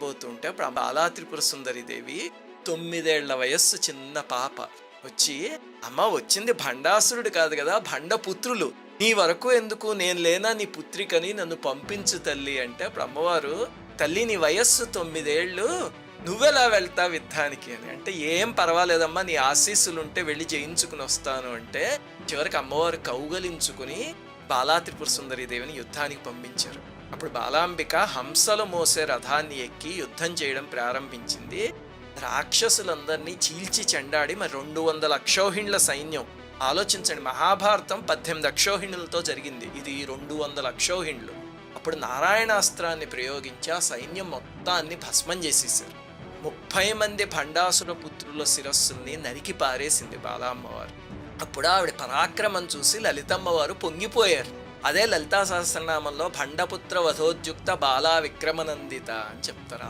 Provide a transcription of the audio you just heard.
పోతుంటే అప్పుడు బాలా త్రిపుర సుందరి దేవి 9 ఏళ్ల వయస్సు చిన్న పాప వచ్చి, అమ్మ వచ్చింది భండాసురుడు కాదు కదా, భండపుత్రులు, నీ వరకు ఎందుకు, నేను లేనా నీ పుత్రికని, నన్ను పంపించు తల్లి అంటే, అప్పుడు అమ్మవారు, తల్లి నీ వయస్సు 9 ఏళ్ళు, నువ్వెలా వెళ్తావు యుద్ధానికి అని అంటే, ఏం పర్వాలేదమ్మా నీ ఆశీస్సులుంటే వెళ్ళి జయించుకుని వస్తాను అంటే, చివరికి అమ్మవారు కౌగలించుకుని బాలా త్రిపుర సుందరి దేవిని యుద్ధానికి పంపించారు. అప్పుడు బాలాంబిక హంసలు మోసే రథాన్ని ఎక్కి యుద్ధం చేయడం ప్రారంభించింది. రాక్షసులందరినీ చీల్చి చెండాడి మరి 200 అక్షౌహిణుల సైన్యం. ఆలోచించండి, మహాభారతం 18 అక్షౌహిణులతో జరిగింది, ఇది 200 అక్షౌహిణులు. అప్పుడు నారాయణాస్త్రాన్ని ప్రయోగించి ఆ సైన్యం మొత్తాన్ని భస్మం చేసేసారు. 30 మంది భండాసుర పుత్రుల శిరస్సుల్ని నరికి పారేసింది బాలామ్మవారు. అప్పుడు ఆవిడ పరాక్రమం చూసి లలితమ్మవారు పొంగిపోయారు. అదే లలితా సహస్రనామంలో భండపుత్ర వధోద్యుక్త బాలా విక్రమనందిత అని చెప్తారు.